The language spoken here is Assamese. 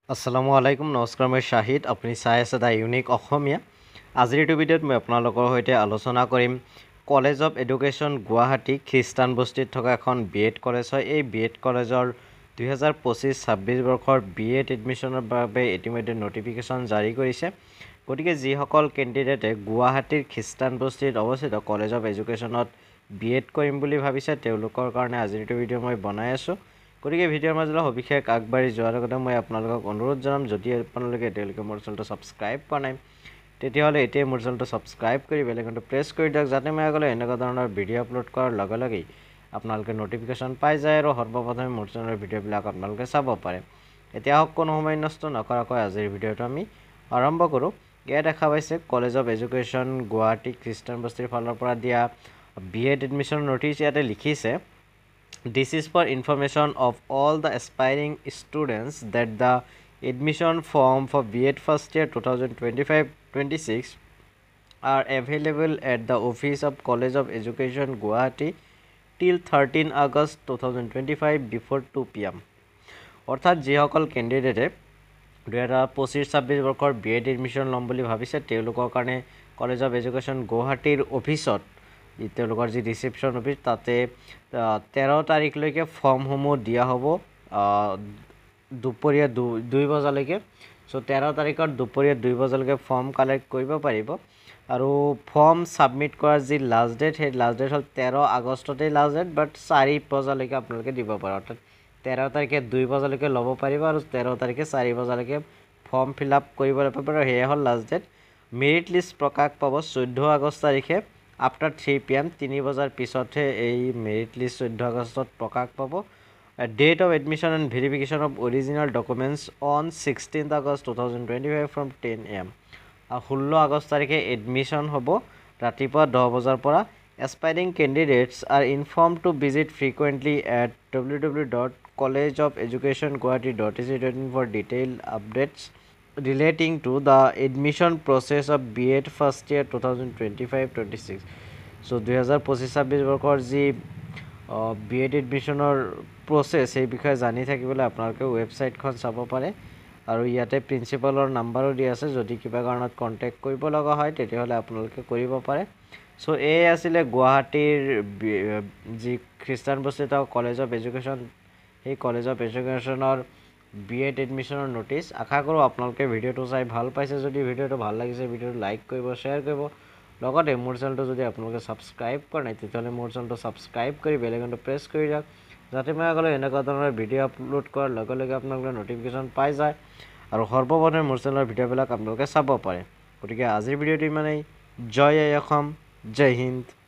আসসালামু আলাইকুম নমস্কাৰ মই শাহিদ আপুনি চাই আছে দা ইউনিক অসমীয়া আজিৰ এই ভিডিঅ'ত মই আপোনালোকৰ সৈতে আলোচনা কৰিম কলেজ অফ এডুকেশ্যন গুৱাহাটী খ্ৰীষ্টান বস্তিত থকা এখন বিএড কলেজ হয় এই বিএড কলেজৰ 2025-26 বৰ্ষৰ বিএড এডমিশ্যনৰ বাবে ইতিমধ্যে নটিফিকেশ্যন জাৰি কৰিছে গতিকে যিসকল কেণ্ডিডেটে গুৱাহাটীৰ খ্ৰীষ্টান বস্তিত অৱস্থিত কলেজ অফ এডুকেশ্যনত বিএড কৰিম বুলি ভাবিছে তেওঁলোকৰ কাৰণে আজিৰ এই ভিডিঅ' মই বনাই আছোঁ গতিকে ভিডিঅ'ৰ মাজলৈ সবিশেষ আগবাঢ়ি যোৱাৰ আগতে মই আপোনালোকক অনুৰোধ জনাম যদি আপোনালোকে এতিয়ালৈকে মোৰ চেনেলটো ছাবস্ক্ৰাইব কৰা নাই তেতিয়াহ'লে এতিয়া মোৰ চেনেলটো ছাবস্ক্ৰাইব কৰি বেল আইকনটো প্ৰেছ কৰি দিয়ক যাতে মই আগলৈ এনেকুৱা ধৰণৰ ভিডিঅ' আপলোড কৰাৰ লগে লগেই আপোনালোকে নটিফিকেশ্যন পাই যায় আৰু সৰ্বপ্ৰথমে মোৰ চেনেলৰ ভিডিঅ'বিলাক আপোনালোকে চাব পাৰে এতিয়া কোনো সময় নষ্ট নকৰাকৈ আজিৰ ভিডিঅ'টো আমি আৰম্ভ কৰোঁ ইয়াত দেখা পাইছে কলেজ অফ এডুকেশ্যন গুৱাহাটী খ্ৰীষ্টান বস্তিৰ ফালৰ পৰা দিয়া বিএড এডমিশ্যন নটিচ ইয়াতে লিখিছে This is for information of all the aspiring students that the admission form for BEd first year 2025-26 are available at the office of College of Education Guwahati till 13 August 2025 before 2 p.m. অৰ্থাৎ যিসকল কেণ্ডিডেটে 2025-26 বৰ্ষৰ বিএড এডমিশ্যন ল'ম বুলি ভাবিছে তেওঁলোকৰ কাৰণে কলেজ অফ এডুকেশ্যন গুৱাহাটীৰ অফিচত তেওঁলোকৰ যি ৰিসেপশ্যন অফিচ তাতে 13 তাৰিখলৈকে ফৰ্মসমূহ দিয়া হ'ব দুপৰীয়া 2 বজালৈকে সো 13 তাৰিখৰ দুপৰীয়া 2 বজালৈকে ফৰ্ম কালেক্ট কৰিব পাৰিব আৰু ফৰ্ম সাবমিট কৰাৰ যি লাষ্ট ডেট সেই লাষ্ট ডেট হ'ল 13 আগষ্টতে লাষ্ট ডেট বাট 4 বজালৈকে আপোনালোকে দিব পাৰে অৰ্থাৎ 13 তাৰিখে 2 বজালৈকে ল'ব পাৰিব আৰু 13 তাৰিখে 4 বজালৈকে ফৰ্ম ফিল আপ কৰিব পাৰিব আৰু হেয়া হ'ল লাষ্ট ডেট মেৰিট লিষ্ট প্ৰকাশ পাব 14 আগষ্ট তাৰিখে after 3 p.m. 3 বজাৰ পিছতহে এই মেৰিট লিষ্ট 14 আগষ্টত প্ৰকাশ পাব date of admission and verification of original documents on 16th August 2025 from 10 a.m. 16 August তাৰিখে এডমিশ্যন হ'ব ৰাতিপুৱা 10 বজাৰ পৰা aspiring candidates are informed to visit frequently at www.collegeofeducationguwahati.ac.in for detailed updates relating to the admission process of BEd first year 2025-26 so 2025-26 বৰ্ষৰ যি BEd এডমিশ্যনৰ প্ৰসেস এই বিষয়ে জানি থাকিবলৈ আপোনালোকে ওয়েবসাইটখন চাব পাৰে আৰু ইয়াতে প্ৰিন্সিপালৰ নাম্বাৰো দি আছে যদি কিবা কাৰণত কন্টাক্ট কৰিব লগা হয় তেতিয়াহলে আপোনালোকে কৰিব পাৰে সো এই আছিল গুৱাহাটীৰ যি খ্ৰীষ্টান বস্তিত কলেজ অফ এডুকেশ্যন এই কলেজ অফ এডুকেশ্যনৰ বিএড এডমিশ্যনৰ নোটিছ আশা কৰোঁ আপোনালোকে ভিডিঅ'টো চাই ভাল পাইছে যদি ভিডিঅ'টো ভাল লাগিছে ভিডিঅ'টো লাইক কৰিব শ্বেয়াৰ কৰিব লগতে মোৰ চেনেলটো যদি আপোনালোকে ছাবস্ক্ৰাইব কৰা নাই তেতিয়াহ'লে মোৰ চেনেলটো ছাবস্ক্ৰাইব কৰি বেল আইকনটো প্ৰেছ কৰি দিয়ক যাতে মই আগলৈ এনেকুৱা ধৰণৰ ভিডিঅ' আপলোড কৰাৰ লগে লগে আপোনালোকে নটিফিকেশ্যন পাই যায় আৰু সৰ্বপ্ৰথমে মোৰ চেনেলৰ ভিডিঅ'বিলাক আপোনালোকে চাব পাৰে গতিকে আজিৰ ভিডিঅ'টো ইমানেই জয় অসম জয় হিন্দ